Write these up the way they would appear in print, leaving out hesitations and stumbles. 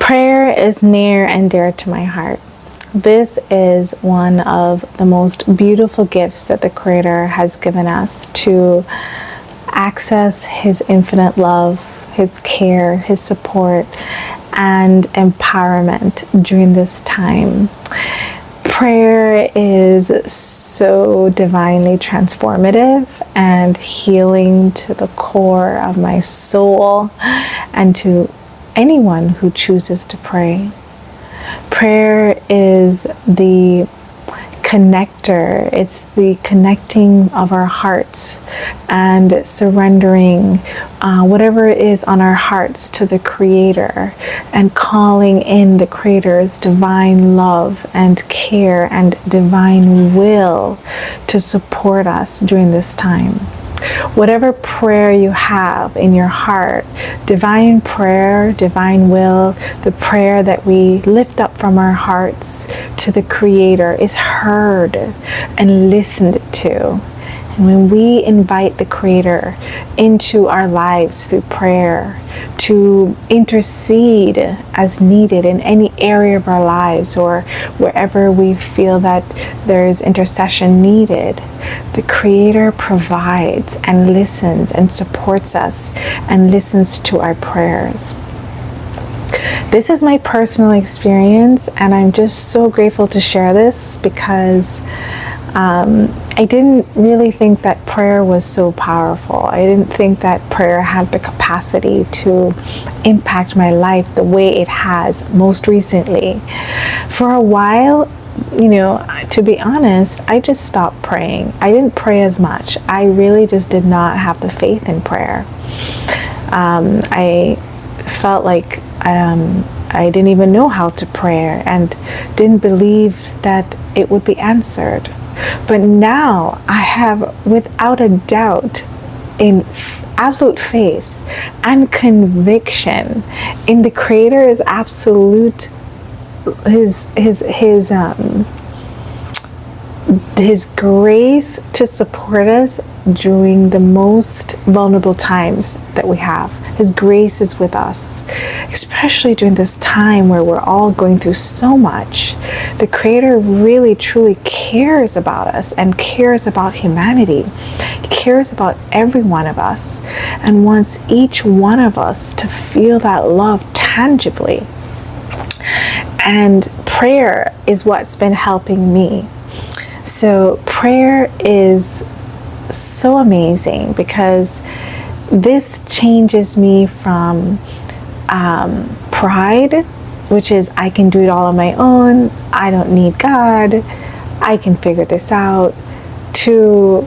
Prayer is near and dear to my heart. This is one of the most beautiful gifts that the Creator has given us to access His infinite love, His care, His support, and empowerment during this time. Prayer is so divinely transformative and healing to the core of my soul and to anyone who chooses to pray. Prayer is the connector. It's the connecting of our hearts and surrendering whatever is on our hearts to the Creator and calling in the Creator's divine love and care and divine will to support us during this time. Whatever prayer you have in your heart, divine prayer, divine will, the prayer that we lift up from our hearts to the Creator is heard and listened to. And when we invite the Creator into our lives through prayer, to intercede as needed in any area of our lives or wherever we feel that there is intercession needed, the Creator provides and listens and supports us and listens to our prayers. This is my personal experience, and I'm just so grateful to share this because I didn't really think that prayer was so powerful. I didn't think that prayer had the capacity to impact my life the way it has most recently. For a while, to be honest, I just stopped praying. I didn't pray as much. I really just did not have the faith in prayer. I felt like I didn't even know how to pray and didn't believe that it would be answered. But now I have, without a doubt, in absolute faith and conviction in the Creator's absolute his grace to support us during the most vulnerable times that we have. His grace is with us, especially during this time where we're all going through so much. The Creator really truly cares about us and cares about humanity. He cares about every one of us and wants each one of us to feel that love tangibly. And prayer is what's been helping me. So prayer is so amazing because this changes me from pride, which is I can do it all on my own, I don't need God, I can figure this out, to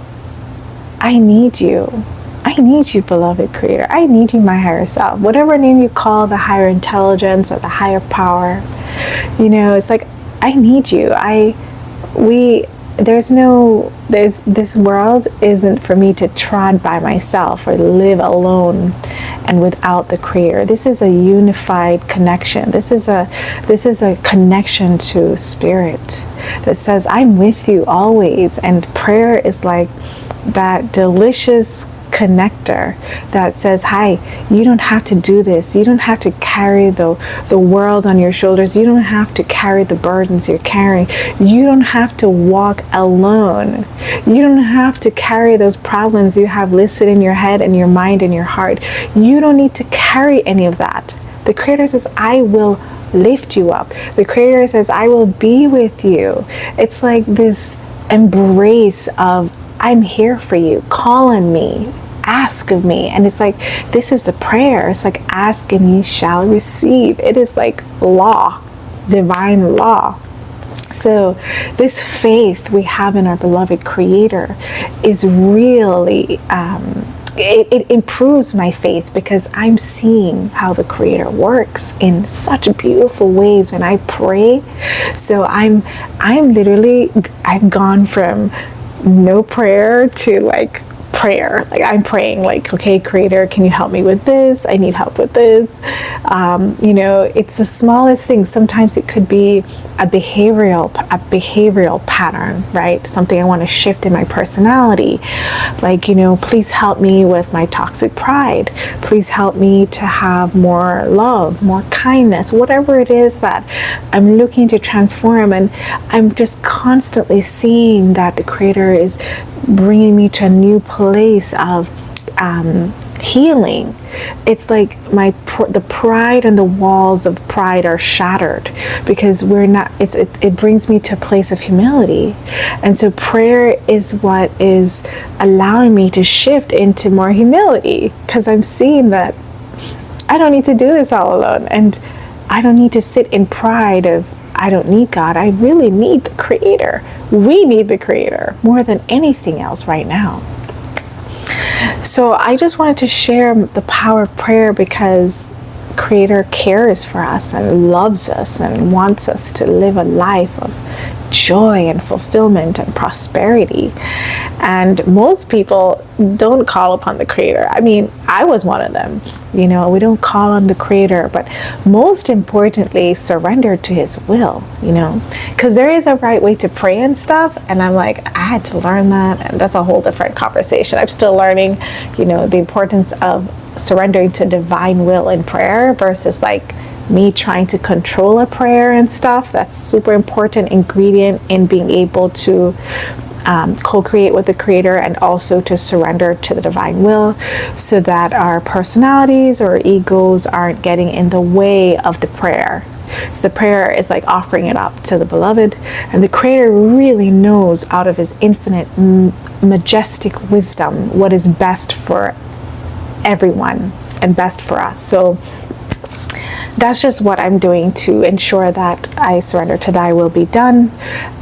I need you. I need you, beloved Creator. I need you, my higher self. Whatever name you call the higher intelligence or the higher power, it's like, I need you. This world isn't for me to trod by myself or live alone and without the Creator. This is a unified connection. This is a connection to Spirit that says, I'm with you always. And prayer is like that delicious connector that says, hi, you don't have to do this. You don't have to carry the world on your shoulders. You don't have to carry the burdens you're carrying. You don't have to walk alone. You don't have to carry those problems you have listed in your head and your mind and your heart. You don't need to carry any of that. The Creator says, I will lift you up. The Creator says, I will be with you. It's like this embrace of, I'm here for you. Call on me. Ask of me. And it's like, this is the prayer. It's like, ask and ye shall receive. It is like law, divine law. So this faith we have in our beloved Creator is really, it improves my faith because I'm seeing how the Creator works in such beautiful ways when I pray. So I've gone from no prayer to like prayer. Like I'm praying like, okay, Creator, can you help me with this? I need help with this. It's the smallest thing. Sometimes it could be a behavioral pattern, right? Something I want to shift in my personality. Like, please help me with my toxic pride. Please help me to have more love, more kindness, whatever it is that I'm looking to transform. And I'm just constantly seeing that the Creator is bringing me to a new place of healing. It's like the pride and the walls of pride are shattered because we're not. It brings me to a place of humility, and so prayer is what is allowing me to shift into more humility, because I'm seeing that I don't need to do this all alone, and I don't need to sit in pride of I don't need God. I really need the Creator. We need the Creator more than anything else right now. So I just wanted to share the power of prayer, because Creator cares for us and loves us and wants us to live a life of joy and fulfillment and prosperity. And most people don't call upon the Creator. I mean, I was one of them. We don't call on the Creator, but most importantly, surrender to His will, because there is a right way to pray and stuff. And I'm like, I had to learn that. And that's a whole different conversation. I'm still learning, the importance of surrendering to divine will in prayer versus like me trying to control a prayer and stuff. That's super important ingredient in being able to co-create with the Creator, and also to surrender to the divine will, so that our personalities or egos aren't getting in the way of the prayer. Because the prayer is like offering it up to the beloved, and the Creator really knows out of His infinite majestic wisdom what is best for everyone and best for us. So that's just what I'm doing to ensure that I surrender to Thy will be done,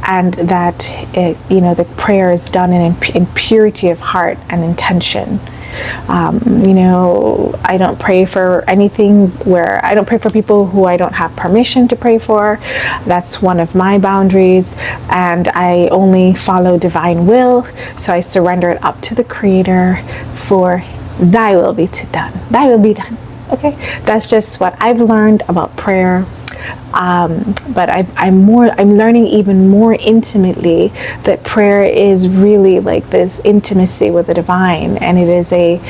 and that the prayer is done in purity of heart and intention. I don't pray for anything where I don't pray for people who I don't have permission to pray for. That's one of my boundaries, and I only follow divine will. So I surrender it up to the Creator for Thy will be done. Thy will be done. Okay, that's just what I've learned about prayer. But I'm learning even more intimately that prayer is really like this intimacy with the divine, and it is a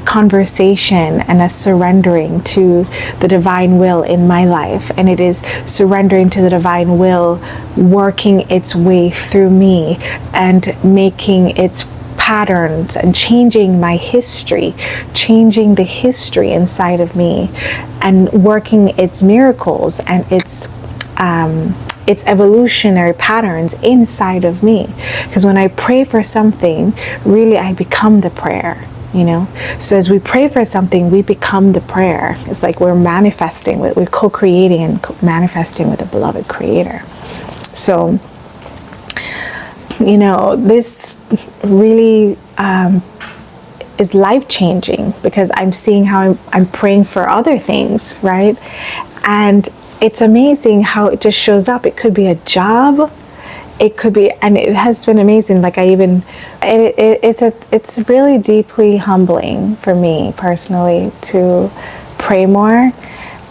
conversation and a surrendering to the divine will in my life, and it is surrendering to the divine will working its way through me and making its patterns and changing my history, changing the history inside of me, and working its miracles and its evolutionary patterns inside of me. Because when I pray for something, really I become the prayer. So as we pray for something, we become the prayer. It's like we're manifesting, we're co-creating and manifesting with the beloved Creator. So this really is life-changing, because I'm seeing how I'm praying for other things, right? And it's amazing how it just shows up. It could be a job, it could be, and it has been amazing. Like it's really deeply humbling for me personally to pray more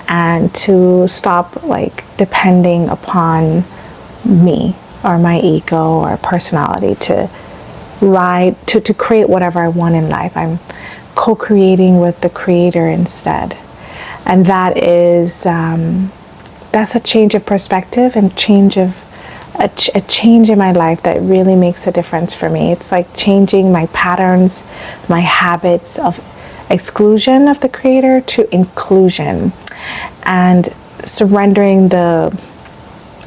and to stop like depending upon me or my ego or personality to create whatever I want in life. I'm co-creating with the Creator instead, and that is that's a change of perspective and a change in my life that really makes a difference for me. It's like changing my patterns, my habits of exclusion of the Creator to inclusion, and surrendering the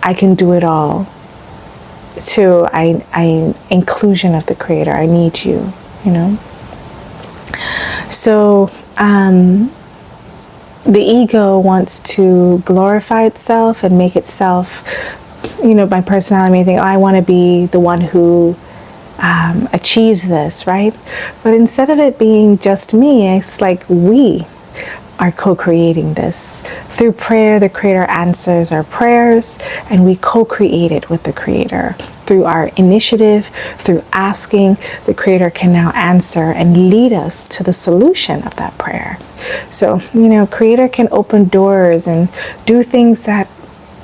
I can do it all to I inclusion of the Creator. I need you, So the ego wants to glorify itself and make itself, my personality may think, I want to be the one who achieves this, right? But instead of it being just me, it's like we are co-creating this. Through prayer, the Creator answers our prayers, and we co-create it with the Creator. through our initiative, through asking, the Creator can now answer and lead us to the solution of that prayer. So, Creator can open doors and do things that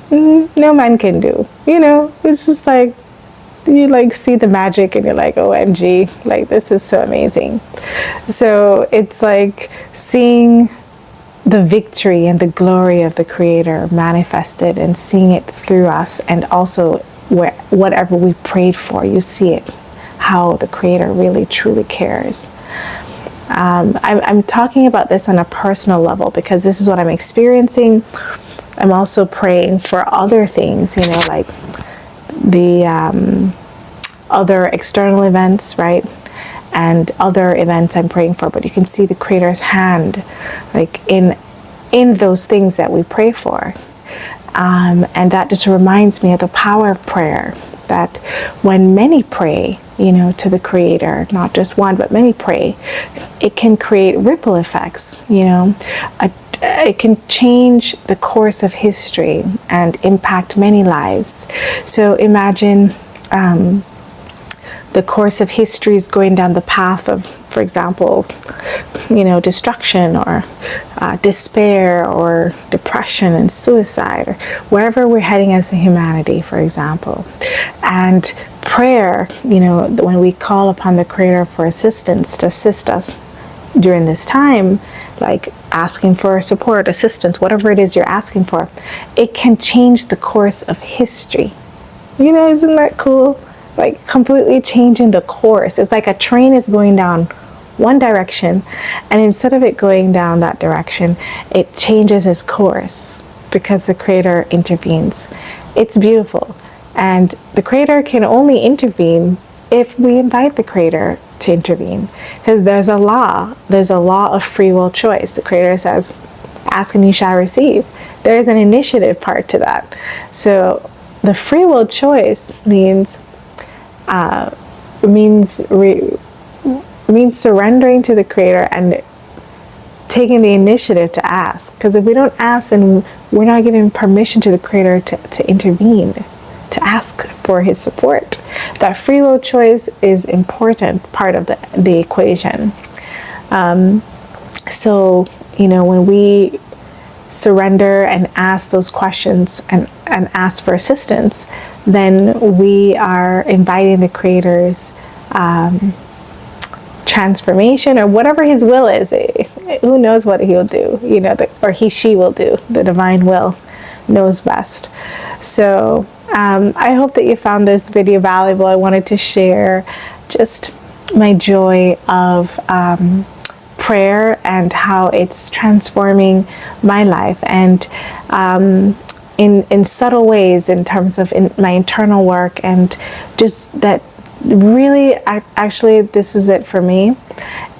no man can do. It's just like, you see the magic and you're like, OMG, this is so amazing. So it's like seeing the victory and the glory of the Creator manifested and seeing it through us, and also whatever we prayed for, you see it, how the Creator really truly cares. I'm talking about this on a personal level because this is what I'm experiencing. I'm also praying for other things, like the other external events, right? And other events I'm praying for, but you can see the Creator's hand in those things that we pray for. And that just reminds me of the power of prayer, that when many pray, to the Creator, not just one, but many pray, it can create ripple effects, it can change the course of history and impact many lives. So imagine the course of history is going down the path of, for example, destruction or despair or depression and suicide, or wherever we're heading as a humanity, for example. And prayer, when we call upon the Creator for assistance to assist us during this time, like asking for support, assistance, whatever it is you're asking for, it can change the course of history. Isn't that cool? Completely changing the course. It's like a train is going down one direction, and instead of it going down that direction, it changes its course because the Creator intervenes. It's beautiful. And the Creator can only intervene if we invite the Creator to intervene, because there's a law of free will choice. The Creator says, ask and you shall receive. There is an initiative part to that. So the free will choice means surrendering to the Creator and taking the initiative to ask. Because if we don't ask, then we're not giving permission to the Creator to intervene, to ask for His support. That free will choice is important part of the equation. So when we surrender and ask those questions and ask for assistance, then we are inviting the Creator's transformation, or whatever His will is. Who knows what He'll do, or she will do. The divine will knows best. So I hope that you found this video valuable. I wanted to share just my joy of prayer and how it's transforming my life, and in subtle ways, in terms of my internal work, and just that really, actually, this is it for me,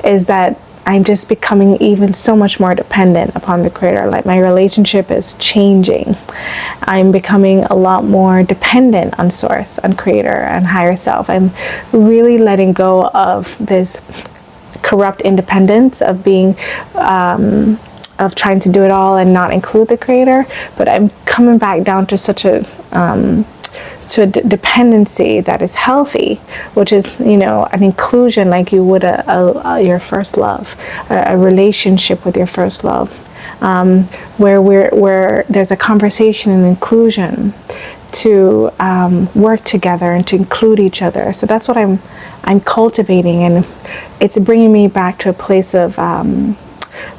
is that I'm just becoming even so much more dependent upon the Creator. Like, my relationship is changing. I'm becoming a lot more dependent on Source, on Creator, and higher self. I'm really letting go of this corrupt independence of being of trying to do it all and not include the Creator, but I'm coming back down to such a dependency that is healthy, which is an inclusion, like you would your first love, a relationship with your first love, where there's a conversation and inclusion to work together and to include each other. So that's what I'm cultivating, and it's bringing me back to a place of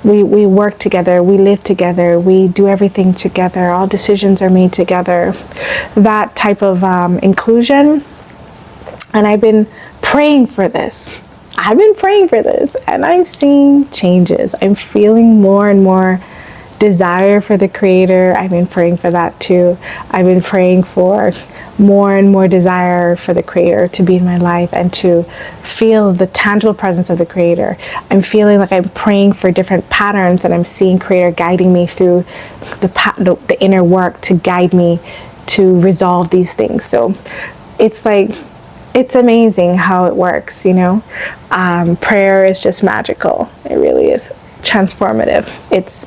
we work together, we live together, we do everything together, all decisions are made together, that type of inclusion. And I've been praying for this, and I'm seeing changes. I'm feeling more and more desire for the Creator. I've been praying for that too. I've been praying for more and more desire for the Creator to be in my life and to feel the tangible presence of the Creator. I'm feeling like I'm praying for different patterns, and I'm seeing Creator guiding me through the inner work to guide me to resolve these things. So it's amazing how it works, prayer is just magical. It really is transformative. It's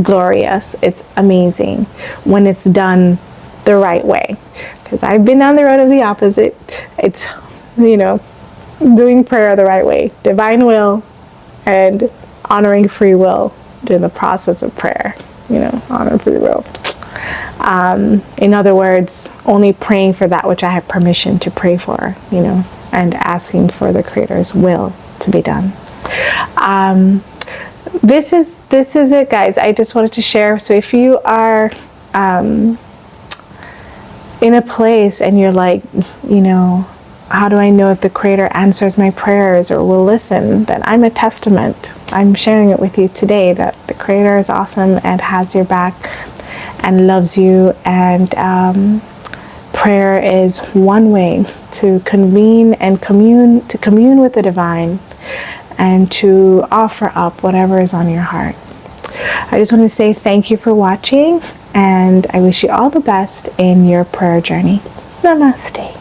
glorious. It's amazing when it's done the right way. Because I've been down the road of the opposite. It's, doing prayer the right way. Divine will and honoring free will during the process of prayer. Honor free will. In other words, only praying for that which I have permission to pray for, and asking for the Creator's will to be done. This is it, guys. I just wanted to share. So if you are in a place and you're like, how do I know if the Creator answers my prayers or will listen? Then I'm a testament. I'm sharing it with you today that the Creator is awesome and has your back and loves you. And prayer is one way to convene and commune with the divine and to offer up whatever is on your heart. I just want to say thank you for watching, and I wish you all the best in your prayer journey. Namaste.